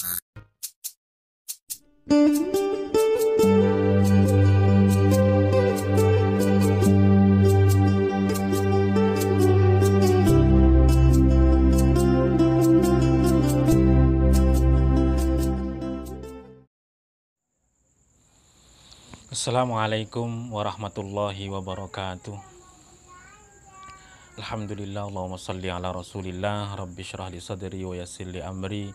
Assalamualaikum warahmatullahi wabarakatuh. Alhamdulillah, Allahumma salli ala rasulillah. Rabbi syrah li sadri wa yassir li amri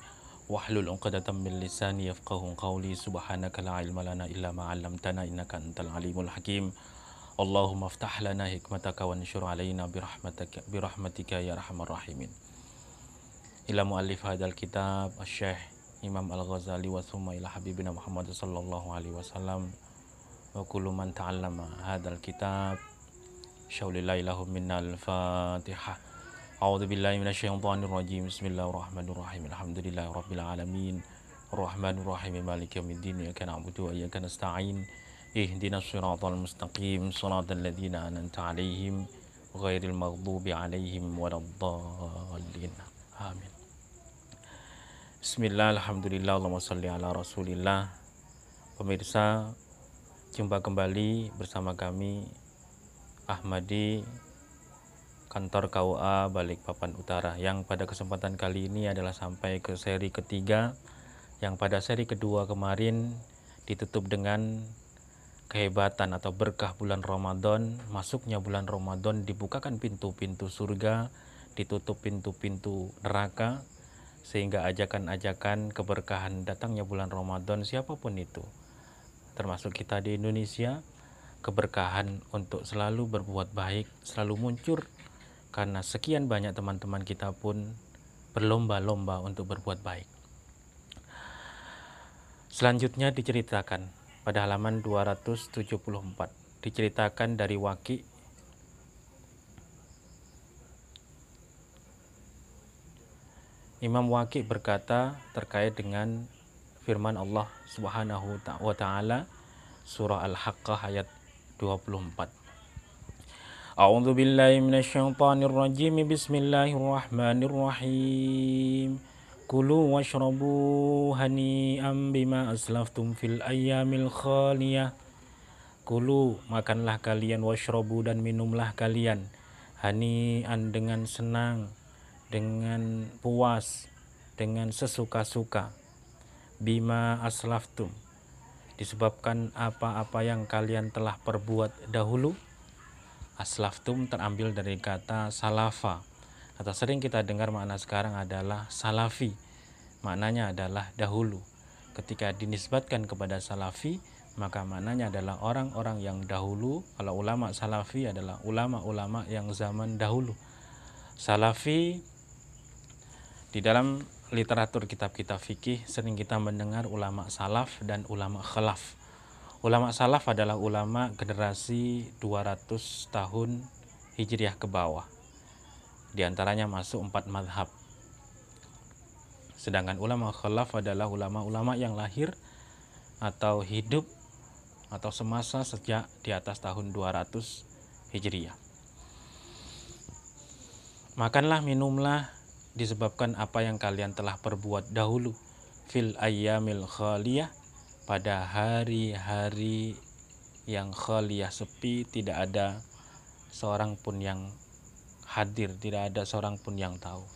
wahlul 'uqdatam min lisani yafqahu qawli. Subhanaka la ilma lana illa ma 'allamtana innaka antal alimul hakim. Allahumma aftah lana hikmataka wa anshur alaina birahmatika ya arhamar rahimin. Ila muallif hadal kitab Asy-Syaikh Imam Al-Ghazali wa thumma ila habibina Muhammad sallallahu alaihi wasallam wa kullu man ta'allama hadzal kitab syaulillahi lahum minnal fatihah. A'udzu billahi minasyaitonir rajim. Bismillahirrahmanirrahim. Alhamdulillahi rabbil alamin. Arrahmanir rahim. Maliki yaumiddin. Iyyaka na'budu wa iyyaka nasta'in. Ihdinas siratal mustaqim. Shiratal ladzina an'amta 'alaihim ghairil maghdubi 'alaihim waladdallin. Amin. Bismillah, alhamdulillah, Allahumma sholli ala rasulillah. Pemirsa, jumpa kembali bersama kami Ahmadi, kantor KUA Balikpapan Utara, yang pada kesempatan kali ini adalah sampai ke seri ketiga, yang pada seri kedua kemarin ditutup dengan kehebatan atau berkah bulan Ramadan. Masuknya bulan Ramadan, dibukakan pintu-pintu surga, ditutup pintu-pintu neraka, sehingga ajakan-ajakan keberkahan datangnya bulan Ramadan, siapapun itu, termasuk kita di Indonesia, keberkahan untuk selalu berbuat baik selalu muncul, karena sekian banyak teman-teman kita pun berlomba-lomba untuk berbuat baik. Selanjutnya diceritakan pada halaman 274, diceritakan dari Waqi. Imam Waqi berkata terkait dengan firman Allah Subhanahu wa ta'ala, surah Al-Haqqah ayat 24. A'udzu billahi minasyaitonir rajim. Bismillahirrahmanirrahim. Kulu washrabu hani'an bima aslaftum fil ayyamil khaliyah. Kulu, makanlah kalian, washrabu, dan minumlah kalian, hani'an, dengan senang, dengan puas, dengan sesuka-suka, bima aslaftum, disebabkan apa-apa yang kalian telah perbuat dahulu. Aslaftum terambil dari kata salafa, atau sering kita dengar makna sekarang adalah salafi, maknanya adalah dahulu. Ketika dinisbatkan kepada salafi, maka maknanya adalah orang-orang yang dahulu. Kalau ulama salafi adalah ulama-ulama yang zaman dahulu. Salafi, di dalam literatur kitab-kitab fikih sering kita mendengar ulama salaf dan ulama khalaf. Ulama salaf adalah ulama generasi 200 tahun Hijriah ke bawah. Di antaranya masuk 4 madhab. Sedangkan ulama khalaf adalah ulama-ulama yang lahir atau hidup atau semasa sejak di atas tahun 200 Hijriah. Makanlah, minumlah, disebabkan apa yang kalian telah perbuat dahulu, fil ayyamil khaliyah, pada hari-hari yang khaliyah, sepi, tidak ada seorang pun yang hadir, tidak ada seorang pun yang tahu.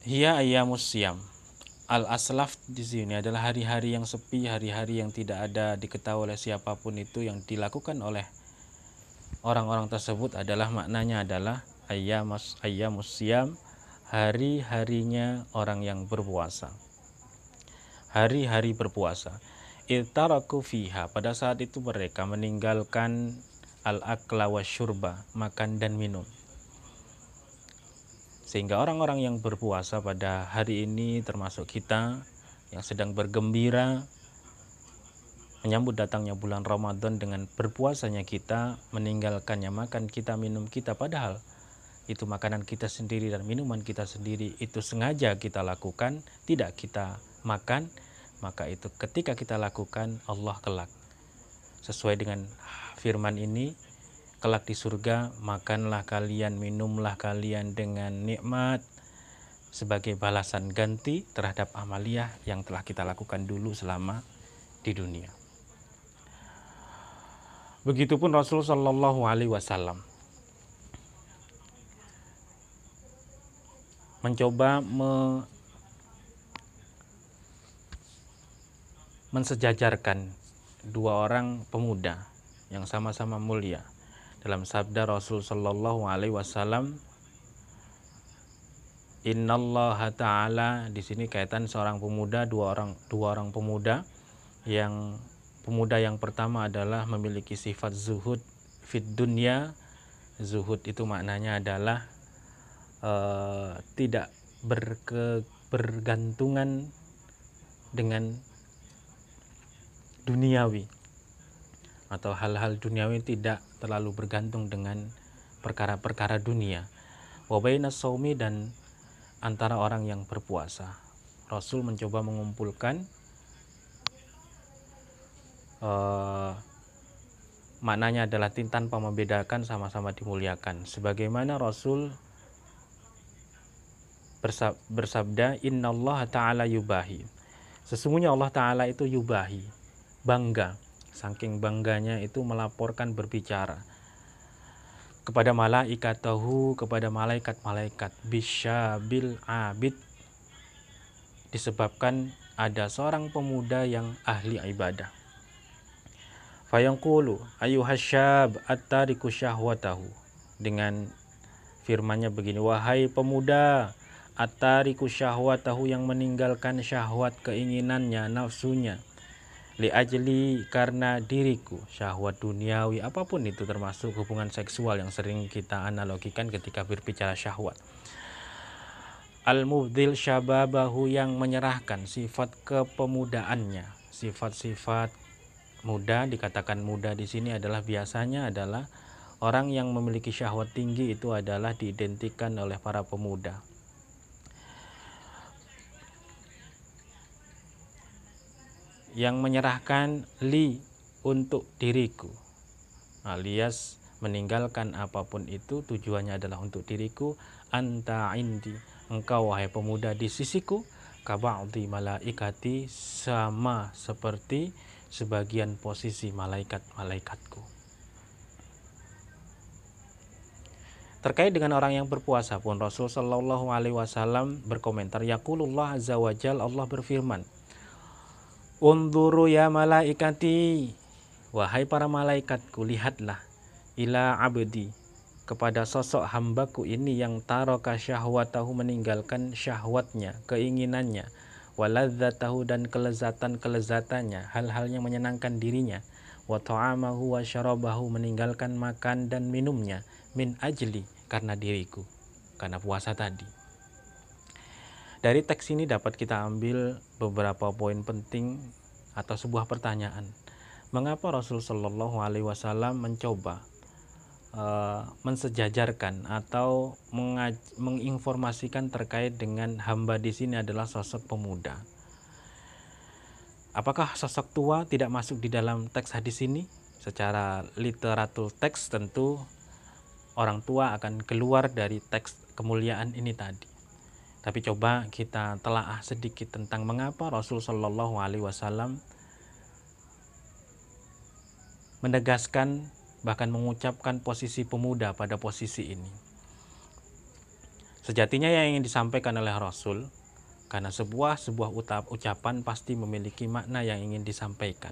Hiya ayyamus siyam. Al-aslaf di sini adalah hari-hari yang sepi, hari-hari yang tidak ada diketahui oleh siapapun itu. Yang dilakukan oleh orang-orang tersebut adalah, maknanya adalah ayyamus siyam, hari-harinya orang yang berpuasa, hari-hari berpuasa. Iltaraku fiha, pada saat itu mereka meninggalkan al-akla wa syurba, makan dan minum. Sehingga orang-orang yang berpuasa pada hari ini, termasuk kita yang sedang bergembira menyambut datangnya bulan Ramadan dengan berpuasanya kita, meninggalkannya makan kita, minum kita, padahal itu makanan kita sendiri dan minuman kita sendiri, itu sengaja kita lakukan, tidak kita makan, maka itu ketika kita lakukan, Allah kelak sesuai dengan firman ini, kelak di surga makanlah kalian, minumlah kalian dengan nikmat, sebagai balasan ganti terhadap amaliyah yang telah kita lakukan dulu selama di dunia. Begitupun Rasul Shallallahu Alaihi Wasallam mencoba mensejajarkan dua orang pemuda yang sama-sama mulia. Dalam sabda Rasul Shallallahu Alaihi Wasallam, Innallaha ta'ala, di sini kaitan seorang pemuda, dua orang pemuda. Yang pemuda yang pertama adalah memiliki sifat zuhud fid dunya. Zuhud itu maknanya adalah tidak bergantungan dengan duniawi, atau hal-hal duniawi, tidak terlalu bergantung dengan perkara-perkara dunia. Wa bainas shaumi, dan antara orang yang berpuasa. Rasul mencoba mengumpulkan maknanya adalah tanpa membedakan, sama-sama dimuliakan. Sebagaimana Rasul bersabda, Innallaha ta'ala yubahi, sesungguhnya Allah Ta'ala itu yubahi, bangga, saking bangganya itu melaporkan, berbicara kepada malaikatahu, kepada malaikat-malaikat, bisyabil abid, disebabkan ada seorang pemuda yang ahli ibadah. Fayaqulu ayyuhasyab at-tariku syahwatahu, dengan firmannya begini, wahai pemuda at-tariku syahwatahu, yang meninggalkan syahwat, keinginannya, nafsunya, li ajli, karena diriku, syahwat duniawi apapun itu, termasuk hubungan seksual yang sering kita analogikan ketika berbicara syahwat. Al-mubdil syababahu, yang menyerahkan sifat kepemudaannya. Sifat-sifat muda, dikatakan muda di sini adalah biasanya adalah orang yang memiliki syahwat tinggi, itu adalah diidentikan oleh para pemuda. Yang menyerahkan li, untuk diriku, alias meninggalkan apapun itu tujuannya adalah untuk diriku. Anta indi, engkau wahai pemuda di sisiku, kaba'di malaikati, sama seperti sebagian posisi malaikat-malaikatku. Terkait dengan orang yang berpuasa pun Rasul Shallallahu Alaihi Wasallam berkomentar, yaqulullah azza wajal, Allah berfirman, unzuru ya malaikati, wahai para malaikatku, lihatlah, ila abdi, kepada sosok hambaku ini, yang taraka syahwatahu, meninggalkan syahwatnya, keinginannya, waladzatahu, dan kelezatan-kelezatannya, hal-hal yang menyenangkan dirinya, wa ta'amahu wa syarabahu, meninggalkan makan dan minumnya, min ajli, karena diriku, karena puasa tadi. Dari teks ini dapat kita ambil beberapa poin penting atau sebuah pertanyaan. Mengapa Rasul Shallallahu Alaihi Wasallam mencoba mensejajarkan atau menginformasikan terkait dengan hamba di sini adalah sosok pemuda? Apakah sosok tua tidak masuk di dalam teks hadis ini? Secara literatur teks tentu orang tua akan keluar dari teks kemuliaan ini tadi. Tapi coba kita telaah sedikit tentang mengapa Rasul Shallallahu Alaihi Wasallam menegaskan, bahkan mengucapkan posisi pemuda pada posisi ini. Sejatinya yang ingin disampaikan oleh Rasul, karena sebuah ucapan pasti memiliki makna yang ingin disampaikan.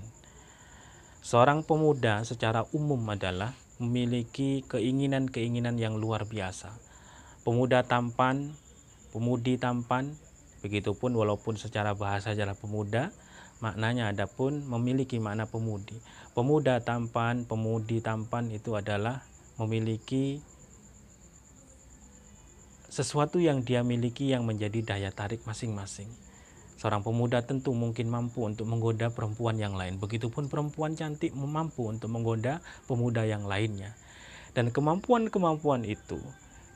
Seorang pemuda secara umum adalah memiliki keinginan-keinginan yang luar biasa. Pemuda tampan, pemudi tampan, begitupun walaupun secara bahasa adalah pemuda, maknanya adapun memiliki makna pemudi. Pemuda tampan, pemudi tampan itu adalah memiliki sesuatu yang dia miliki yang menjadi daya tarik masing-masing. Seorang pemuda tentu mungkin mampu untuk menggoda perempuan yang lain. Begitupun perempuan cantik mampu untuk menggoda pemuda yang lainnya. Dan kemampuan-kemampuan itu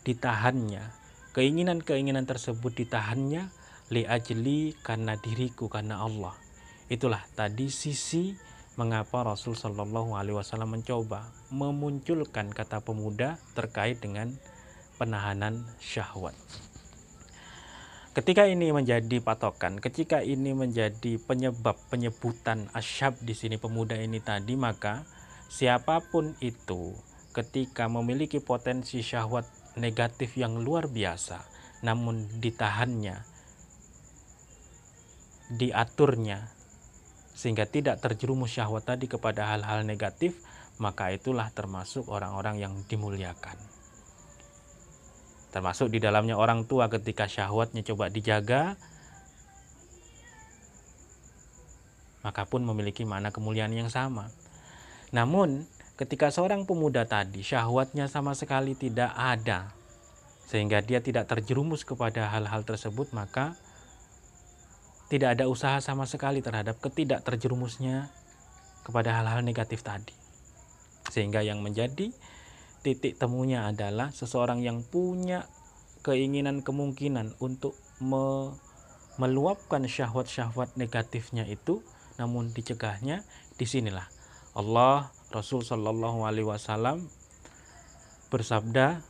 ditahannya, keinginan-keinginan tersebut ditahannya li ajli, karena diriku, karena Allah. Itulah tadi sisi mengapa Rasul Shallallahu Alaihi Wasallam mencoba memunculkan kata pemuda terkait dengan penahanan syahwat. Ketika ini menjadi patokan, ketika ini menjadi penyebab penyebutan asyab di sini pemuda ini tadi, maka siapapun itu ketika memiliki potensi syahwat negatif yang luar biasa, namun ditahannya, diaturnya, sehingga tidak terjerumus syahwat tadi kepada hal-hal negatif, maka itulah termasuk orang-orang yang dimuliakan. Termasuk di dalamnya orang tua ketika syahwatnya coba dijaga, maka pun memiliki makna kemuliaan yang sama. Namun ketika seorang pemuda tadi syahwatnya sama sekali tidak ada, sehingga dia tidak terjerumus kepada hal-hal tersebut, maka tidak ada usaha sama sekali terhadap ketidak terjerumusnya kepada hal-hal negatif tadi. Sehingga yang menjadi titik temunya adalah seseorang yang punya keinginan kemungkinan untuk meluapkan syahwat-syahwat negatifnya itu, namun dicegahnya. Disinilah Allah, Rasul Shallallahu Alaihi Wasallam bersabda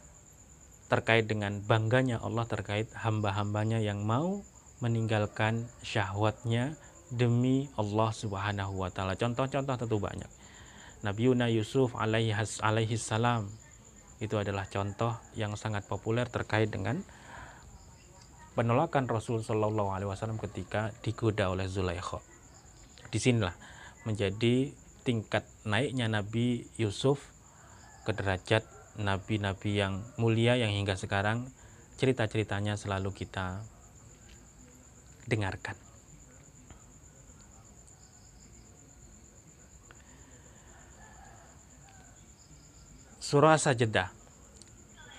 terkait dengan bangganya Allah terkait hamba-hambanya yang mau meninggalkan syahwatnya demi Allah Subhanahu Wa Taala. Contoh-contoh tentu banyak. Nabi Yusuf alaihi salam itu adalah contoh yang sangat populer terkait dengan penolakan Rasul Shallallahu Alaihi Wasallam ketika digoda oleh Zulaikha. Disinilah menjadi tingkat naiknya Nabi Yusuf ke derajat nabi-nabi yang mulia yang hingga sekarang cerita-ceritanya selalu kita dengarkan. Surah Sajdah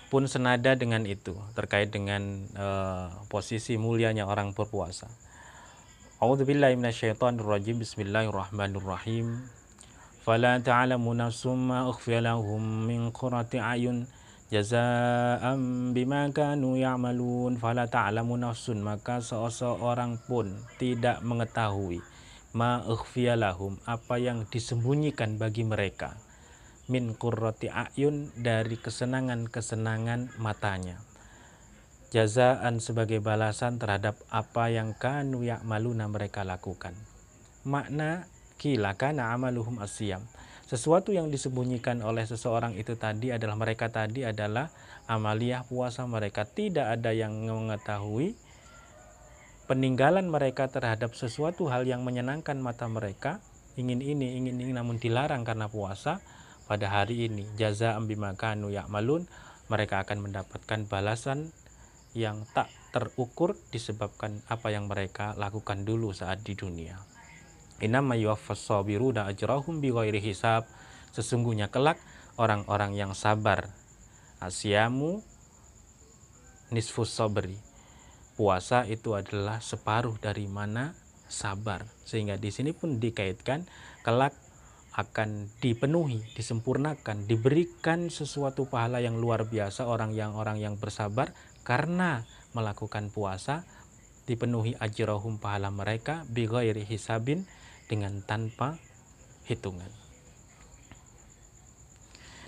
pun senada dengan itu terkait dengan posisi mulianya orang berpuasa. A'udzubillahi minasyaitonirrajim. Bismillahirrahmanirrahim. Fala ta'lamu nafsum ma ukhfiya lahum min qurrati a'yun jazaa'an bima kanu ya'malun. Fala ta'lamu nafsun, maka seorang pun tidak mengetahui ma ukhfiya lahum, apa yang disembunyikan bagi mereka, min qurrati a'yun, dari kesenangan-kesenangan matanya, jazaan, sebagai balasan terhadap apa yang kanu ya'maluna, mereka lakukan. Makna kila kana amaluhum asyam, sesuatu yang disembunyikan oleh seseorang itu tadi adalah mereka tadi adalah amaliyah puasa mereka. Tidak ada yang mengetahui peninggalan mereka terhadap sesuatu hal yang menyenangkan mata mereka, ingin ini namun dilarang karena puasa. Pada hari ini jazaa'an bima kanu ya'malun, mereka akan mendapatkan balasan yang tak terukur disebabkan apa yang mereka lakukan dulu saat di dunia. Innama yuwaffas sabiruna ajrahum bighairi hisab, sesungguhnya kelak orang-orang yang sabar, asyamu nisfus sabri, puasa itu adalah separuh dari mana sabar. Sehingga di sini pun dikaitkan kelak akan dipenuhi, disempurnakan, diberikan sesuatu pahala yang luar biasa orang yang bersabar karena melakukan puasa, dipenuhi ajrahum, pahala mereka, bighairi hisabin, dengan tanpa hitungan.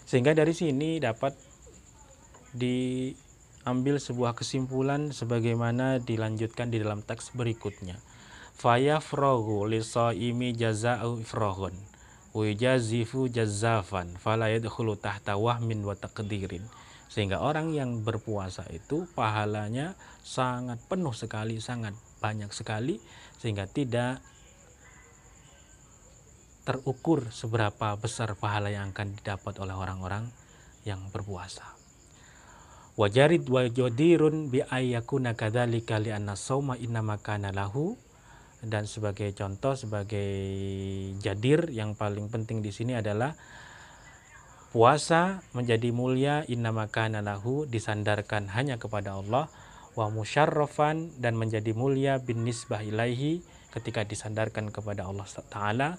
Sehingga dari sini dapat diambil sebuah kesimpulan sebagaimana dilanjutkan di dalam teks berikutnya. Fayafrahu lisaimi jazaa'u ifrahun wijazifu jazafan fala yadkhulu tahta wahmin wa taqdirin. Sehingga orang yang berpuasa itu pahalanya sangat penuh sekali, sangat banyak sekali, sehingga tidak terukur seberapa besar pahala yang akan didapat oleh orang-orang yang berpuasa. Wajarid wa jadirun bi ayyakuna kadzalika li anna shauma innama kana lahu, dan sebagai contoh, sebagai jadir yang paling penting di sini adalah puasa menjadi mulia, innama kana lahu, disandarkan hanya kepada Allah, wa musyarrafan, dan menjadi mulia bin nisbah ilaihi, ketika disandarkan kepada Allah Ta'ala,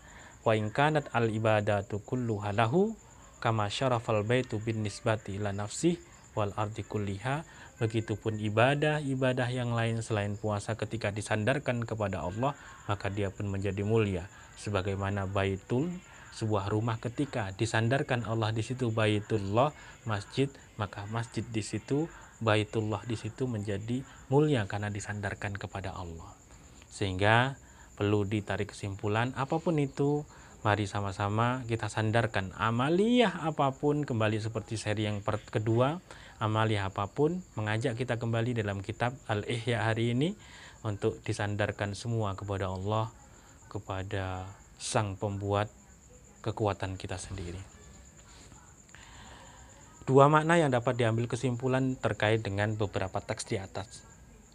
wa in kanat al ibadatu kulluha lahu kama syarafal baitu bin nisbati ila nafsih wal ardi kulliha. Begitupun ibadah yang lain selain puasa ketika disandarkan kepada Allah, maka dia pun menjadi mulia. Sebagaimana baitul, sebuah rumah, ketika disandarkan Allah di situ, baitullah, masjid, maka masjid di situ Baitullah di situ menjadi mulia karena disandarkan kepada Allah. Sehingga perlu ditarik kesimpulan, apapun itu, mari sama-sama kita sandarkan amaliyah apapun, kembali seperti seri yang kedua, amaliyah apapun mengajak kita kembali dalam kitab Al-Ihya hari ini untuk disandarkan semua kepada Allah, kepada Sang Pembuat kekuatan kita sendiri. Dua makna yang dapat diambil kesimpulan terkait dengan beberapa teks di atas,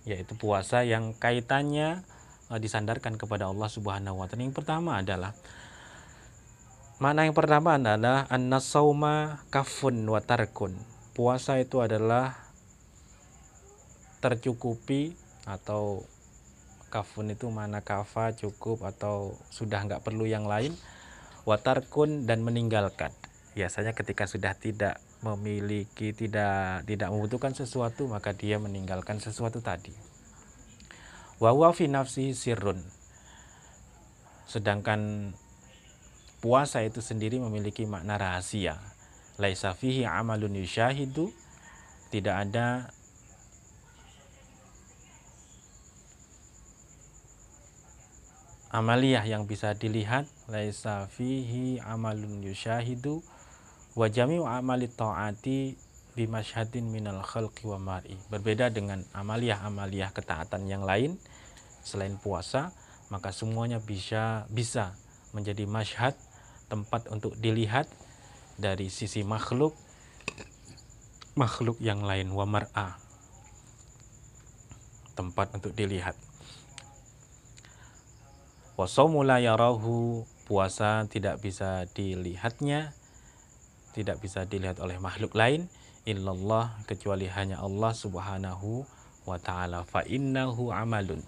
yaitu puasa yang kaitannya disandarkan kepada Allah Subhanahu wa taala. Yang pertama adalah an-nasauma kafun wa tarkun. Puasa itu adalah tercukupi, atau kafun itu mana kafa, cukup atau sudah nggak perlu yang lain, wa tarkun dan meninggalkan. Biasanya ketika sudah tidak memiliki, tidak membutuhkan sesuatu, maka dia meninggalkan sesuatu tadi. Wa huwa fi nafsi sirrun. Sedangkan puasa itu sendiri memiliki makna rahasia. Laisa fihi amalun yushahidu, tidak ada amaliyah yang bisa dilihat. Laisa fihi amalun yushahidu wa jami'u amali ta'ati bimasyhadin minal khalqi wa mar'i. Berbeda dengan amaliyah ketaatan yang lain selain puasa, maka semuanya bisa menjadi masyhad, tempat untuk dilihat dari sisi makhluk yang lain, wa mar'a, tempat untuk dilihat. Wa shaumu la yarahu, puasa tidak bisa dilihatnya, tidak bisa dilihat oleh makhluk lain, illallah, kecuali hanya Allah Subhanahu wa ta'ala. Fa innahu amalun,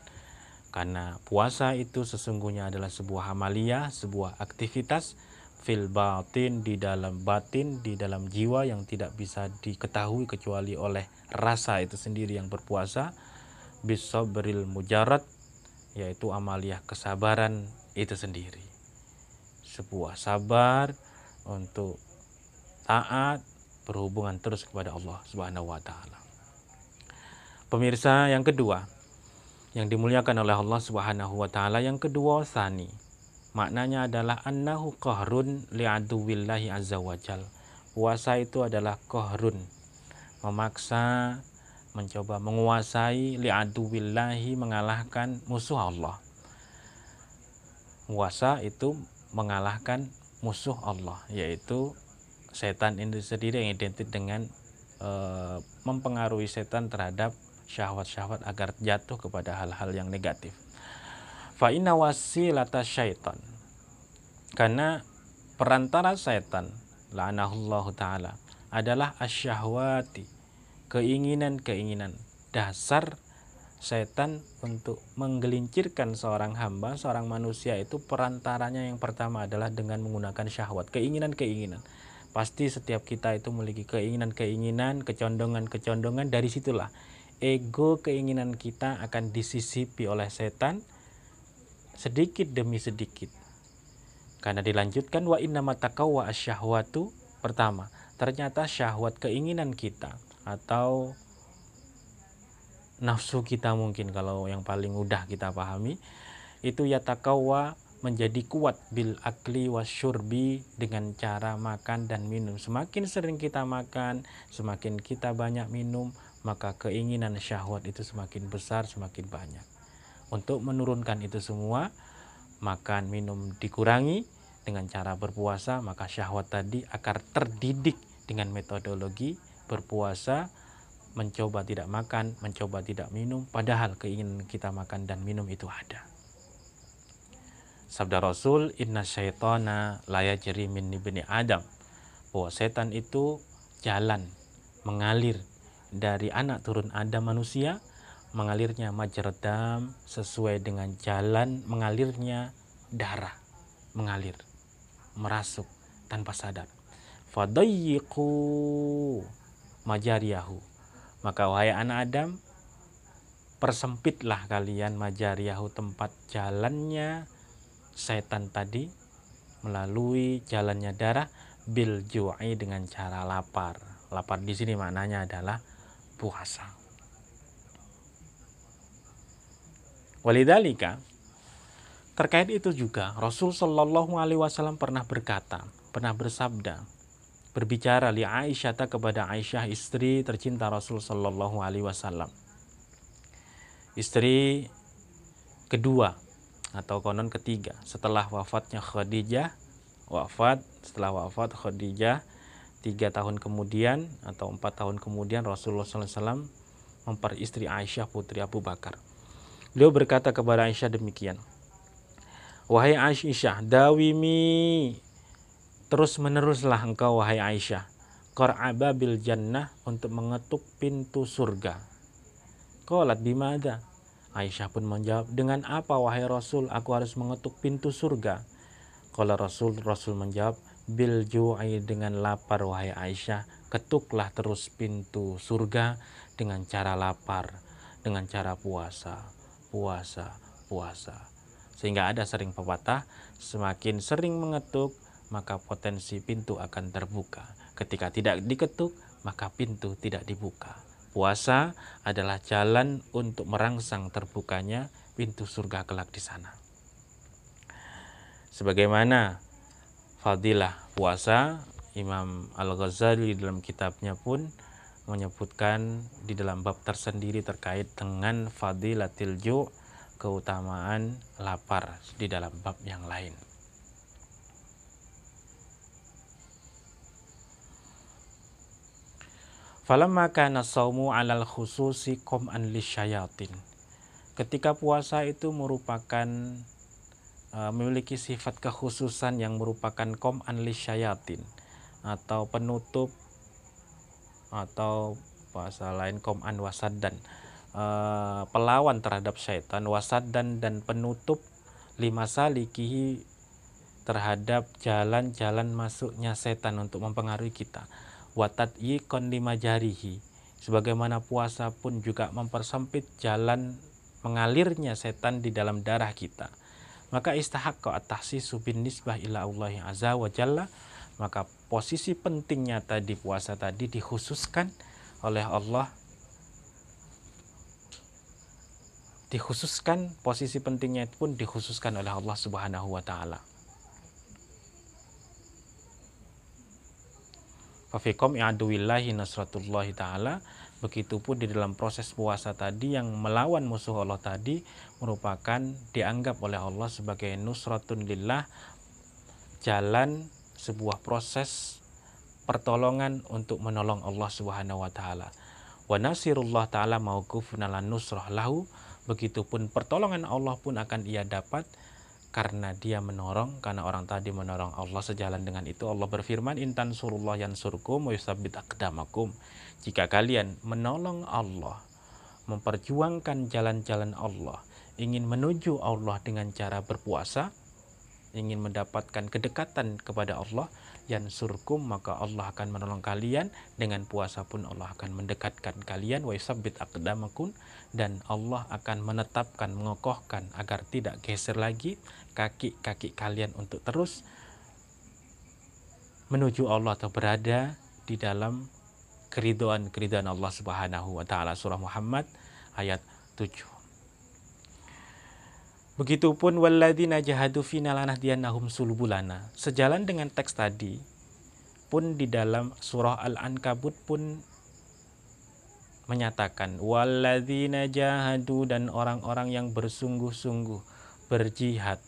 karena puasa itu sesungguhnya adalah sebuah amaliyah, sebuah aktivitas fil batin, di dalam batin, di dalam jiwa, yang tidak bisa diketahui kecuali oleh rasa itu sendiri yang berpuasa. Bisabril mujarrad, yaitu amaliyah kesabaran itu sendiri, sebuah sabar untuk taat, berhubungan terus kepada Allah Subhanahu wa taala. Pemirsa, yang kedua yang dimuliakan oleh Allah Subhanahu wa taala, yang kedua tsani, maknanya adalah annahu qahrun li'aduwillahi azza wajal. Puasa itu adalah qahrun, memaksa, mencoba menguasai, li'aduwillahi, mengalahkan musuh Allah. Puasa itu mengalahkan musuh Allah, yaitu setan itu sendiri, yang identik dengan mempengaruhi setan terhadap syahwat-syahwat agar jatuh kepada hal-hal yang negatif. Fa inna wasilata syaitan, karena perantara setan la'anahullahu ta'ala adalah asyahwati, keinginan-keinginan. Dasar setan untuk menggelincirkan seorang hamba, seorang manusia, itu perantaranya yang pertama adalah dengan menggunakan syahwat, keinginan-keinginan. Pasti setiap kita itu memiliki keinginan-keinginan, kecondongan-kecondongan. Dari situlah ego, keinginan kita akan disisipi oleh setan sedikit demi sedikit. Karena dilanjutkan wa innama taqawwa asyahwatu, pertama, ternyata syahwat, keinginan kita atau nafsu kita, mungkin kalau yang paling mudah kita pahami, itu yataqawwa, menjadi kuat bil akli wasyurbi, dengan cara makan dan minum. Semakin sering kita makan, semakin kita banyak minum, maka keinginan syahwat itu semakin besar, semakin banyak. Untuk menurunkan itu semua, makan minum dikurangi dengan cara berpuasa, maka syahwat tadi akan terdidik dengan metodologi berpuasa, mencoba tidak makan, mencoba tidak minum, padahal keinginan kita makan dan minum itu ada. Sabda Rasul, inna syaitana la yajri min ibni Adam, bahwa setan itu jalan, mengalir dari anak turun Adam manusia, mengalirnya majradam, sesuai dengan jalan mengalirnya darah, mengalir, merasuk tanpa sadar. Fadayyiqu majariyahu, maka wahai anak Adam, persempitlah kalian majariyahu, tempat jalannya setan tadi, melalui jalannya darah, bil ju'i, dengan cara lapar. Lapar di sini maknanya adalah puasa. Walidzalika, terkait itu juga Rasul Shallallahu Alaihi Wasallam pernah bersabda, berbicara li Aisyah kepada Aisyah, istri tercinta Rasul Shallallahu Alaihi Wasallam, istri kedua atau konon ketiga setelah wafatnya Khadijah. Setelah wafat Khadijah 3 tahun kemudian atau 4 tahun kemudian Rasulullah SAW memperistri Aisyah putri Abu Bakar. Beliau berkata kepada Aisyah demikian, wahai Aisyah, dawimi, terus meneruslah engkau wahai Aisyah, qar'aba bil jannah, untuk mengetuk pintu surga. Qalat bimada, Aisyah pun menjawab, dengan apa wahai Rasul aku harus mengetuk pintu surga? Qala Rasul menjawab, bil ju'i, dengan lapar wahai Aisyah, ketuklah terus pintu surga dengan cara lapar, dengan cara puasa. Sehingga ada sering pepatah, semakin sering mengetuk maka potensi pintu akan terbuka. Ketika tidak diketuk maka pintu tidak dibuka. Puasa adalah jalan untuk merangsang terbukanya pintu surga kelak di sana. Sebagaimana fadilah puasa, Imam Al-Ghazali dalam kitabnya pun menyebutkan di dalam bab tersendiri terkait dengan fadilatil ju', keutamaan lapar, di dalam bab yang lain. Falamma kana shaumu 'alal khususi qam'an lisyayatin. Ketika puasa itu merupakan memiliki sifat kekhususan yang merupakan qam'an lisyayatin, atau penutup, atau bahasa lain qam'an wasaddan, pelawan terhadap syaitan, wasaddan, dan penutup lima salikihi, terhadap jalan-jalan masuknya setan untuk mempengaruhi kita, watatyiqon lima jarihi, sebagaimana puasa pun juga mempersempit jalan mengalirnya setan di dalam darah kita. Maka istahaqqa at-tahsisu bin nisbah ila Allah azza wa jalla, maka posisi pentingnya tadi puasa tadi dikhususkan oleh Allah, posisi pentingnya pun dikhususkan oleh Allah Subhanahu wa taala. Fa fi qam'i aduwillahi nasratullahi taala, begitupun di dalam proses puasa tadi yang melawan musuh Allah tadi merupakan dianggap oleh Allah sebagai nusratun lillah, jalan, sebuah proses pertolongan untuk menolong Allah Subhanahu wa taala. Wa nasirullah taala mauqufun ala nusrah lahu, begitupun pertolongan Allah pun akan ia dapat karena dia menolong, karena orang tadi menolong Allah. Sejalan dengan itu Allah berfirman, intan surullah yansurkum wa yusabbit aqdamakum. Jika kalian menolong Allah, memperjuangkan jalan-jalan Allah, ingin menuju Allah dengan cara berpuasa, ingin mendapatkan kedekatan kepada Allah, yansurkum, maka Allah akan menolong kalian. Dengan puasa pun Allah akan mendekatkan kalian, wa yusabbit aqdamakum, dan Allah akan menetapkan, mengokohkan agar tidak geser lagi kaki-kaki kalian untuk terus menuju Allah atau berada di dalam keridhaan Allah Subhanahu wa taala. Surah Muhammad ayat 7. Begitupun walladzina jahadu fina lanahdiyannahum sulbulana. Sejalan dengan teks tadi pun di dalam surah Al-Ankabut pun menyatakan walladzina jahadu, dan orang-orang yang bersungguh-sungguh berjihad,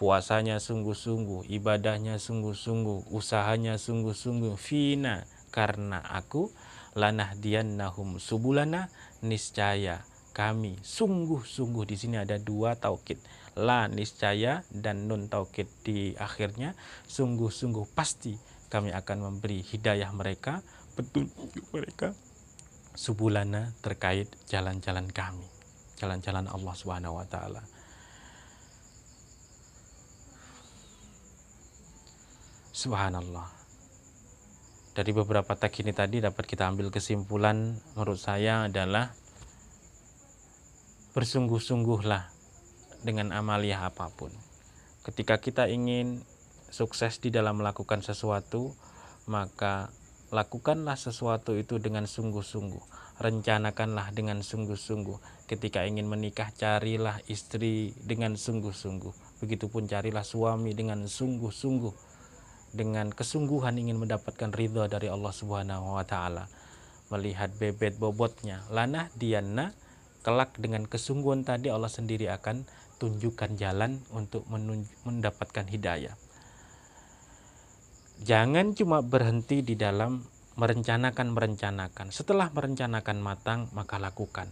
puasanya sungguh-sungguh, ibadahnya sungguh-sungguh, usahanya sungguh-sungguh, fina, karena aku, lanahdiyannahum subulana, niscaya kami, sungguh-sungguh, di sini ada dua taukid, la niscaya dan nun taukid di akhirnya, sungguh-sungguh pasti kami akan memberi hidayah mereka, petunjuk mereka, subulana, terkait jalan-jalan kami, jalan-jalan Allah Subhanahu wa taala. Subhanallah. Dari beberapa teks ini tadi dapat kita ambil kesimpulan, menurut saya adalah bersungguh-sungguhlah dengan amaliyah apapun. Ketika kita ingin sukses di dalam melakukan sesuatu, maka lakukanlah sesuatu itu dengan sungguh-sungguh, rencanakanlah dengan sungguh-sungguh. Ketika ingin menikah, carilah istri dengan sungguh-sungguh. Begitupun carilah suami dengan sungguh-sungguh, dengan kesungguhan ingin mendapatkan ridha dari Allah Subhanahu wa taala. Melihat bebet bobotnya, lanah diana, kelak dengan kesungguhan tadi Allah sendiri akan tunjukkan jalan untuk mendapatkan hidayah. Jangan cuma berhenti di dalam merencanakan. Setelah merencanakan matang, maka lakukan.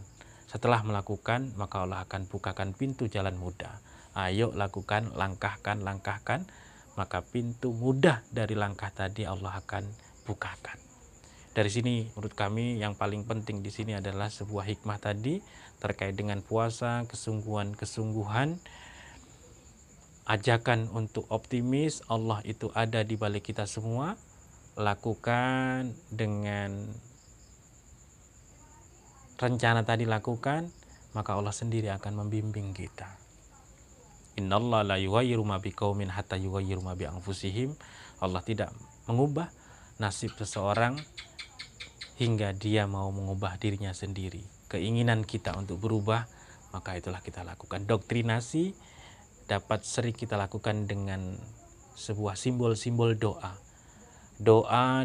Setelah melakukan, maka Allah akan bukakan pintu jalan mudah. Ayo lakukan, langkahkan, maka pintu mudah dari langkah tadi Allah akan bukakan. Dari sini menurut kami yang paling penting di sini adalah sebuah hikmah tadi terkait dengan puasa, kesungguhan, ajakan untuk optimis, Allah itu ada di balik kita semua. Lakukan dengan rencana tadi, lakukan, maka Allah sendiri akan membimbing kita. Innallaha la yughayyiru ma biqaumin hatta yughayyiru ma bi anfusihim. Allah tidak mengubah nasib seseorang hingga dia mau mengubah dirinya sendiri. Keinginan kita untuk berubah, maka itulah kita lakukan. Doktrinasi dapat sering kita lakukan dengan sebuah simbol-simbol doa. Doa,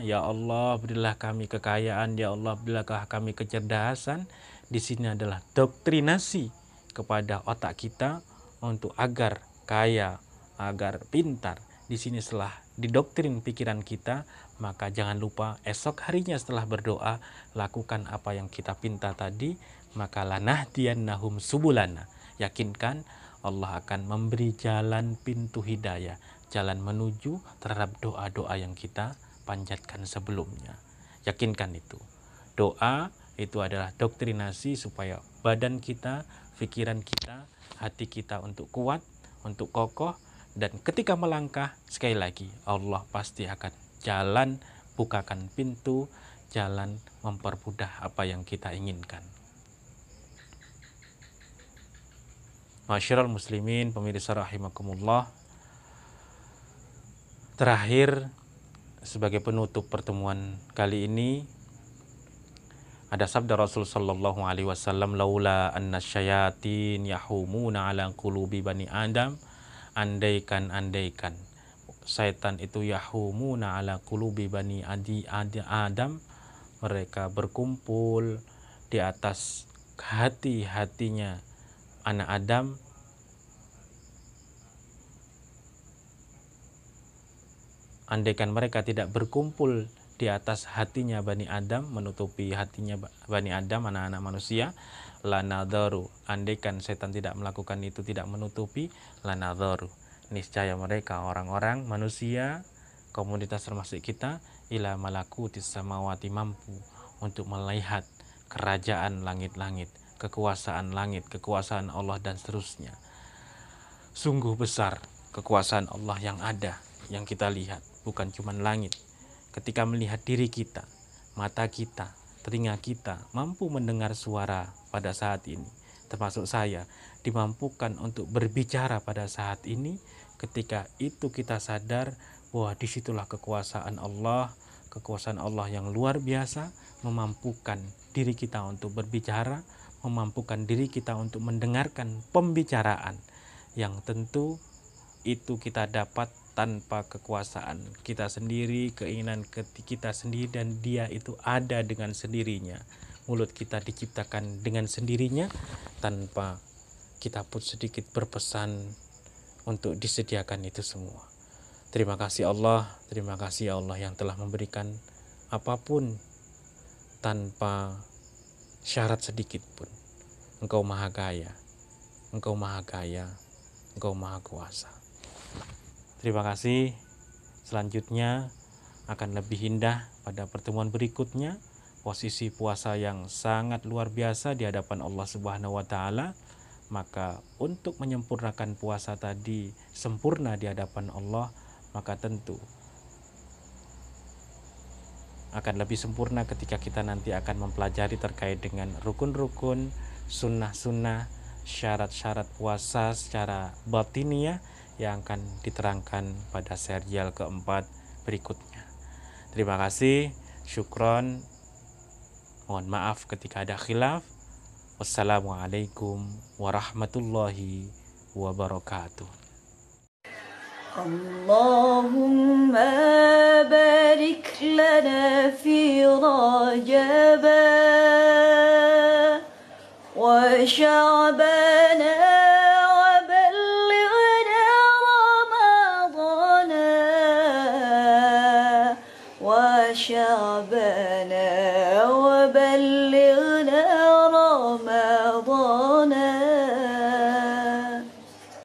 ya Allah berilah kami kekayaan, ya Allah berilah kami kecerdasan. Di sini adalah doktrinasi kepada otak kita untuk agar kaya, agar pintar. Di sini setelah didoktrin pikiran kita, maka jangan lupa esok harinya setelah berdoa, lakukan apa yang kita pinta tadi, maka lanahdiyannahum subulana. Yakinkan Allah akan memberi jalan pintu hidayah, jalan menuju terhadap doa-doa yang kita panjatkan sebelumnya. Yakinkan itu. Doa itu adalah doktrinasi supaya badan kita, pikiran kita, hati kita untuk kuat, untuk kokoh, dan ketika melangkah, sekali lagi Allah pasti akan jalan, bukakan pintu, jalan mempermudah apa yang kita inginkan. Masyiral muslimin, pemirsa rahimakumullah. Terakhir, sebagai penutup pertemuan kali ini, ada sabda Rasul sallallahu alaihi wasallam, laula anna syayatin yahumuna ala qulubi bani Adam, andaikan setan itu yahumuna ala qulubi bani Adam, mereka berkumpul di atas hati-hatinya anak Adam, andaikan mereka tidak berkumpul di atas hatinya Bani Adam, menutupi hatinya Bani Adam, anak-anak manusia, lanadharu, andaikan setan tidak melakukan itu, tidak menutupi, lanadharu, niscaya mereka orang-orang manusia, komunitas termasuk kita, ila malakutis samawati, mampu untuk melihat kerajaan langit-langit, kekuasaan langit, kekuasaan Allah dan seterusnya. Sungguh besar kekuasaan Allah yang ada, yang kita lihat, bukan cuma langit. Ketika melihat diri kita, mata kita, telinga kita mampu mendengar suara pada saat ini, termasuk saya, dimampukan untuk berbicara pada saat ini. Ketika itu kita sadar bahwa disitulah kekuasaan Allah yang luar biasa, memampukan diri kita untuk berbicara, memampukan diri kita untuk mendengarkan pembicaraan yang tentu itu kita dapat tanpa kekuasaan kita sendiri, keinginan kita sendiri, dan dia itu ada dengan sendirinya. Mulut kita diciptakan dengan sendirinya tanpa kita pun sedikit berpesan untuk disediakan itu semua. Terima kasih Allah yang telah memberikan apapun tanpa syarat sedikit pun. Engkau maha kaya, Engkau maha kuasa. Terima kasih. Selanjutnya akan lebih indah pada pertemuan berikutnya. Posisi puasa yang sangat luar biasa di hadapan Allah Subhanahu wa taala. Maka untuk menyempurnakan puasa tadi sempurna di hadapan Allah, maka tentu akan lebih sempurna ketika kita nanti akan mempelajari terkait dengan rukun-rukun, sunnah-sunnah, syarat-syarat puasa secara batiniah yang akan diterangkan pada serial keempat berikutnya. Terima kasih, syukron. Mohon maaf ketika ada khilaf. Wassalamualaikum warahmatullahi wabarakatuh. Allahumma barik lana fi Rajab wa Sya'ban شعبنا وبلغنا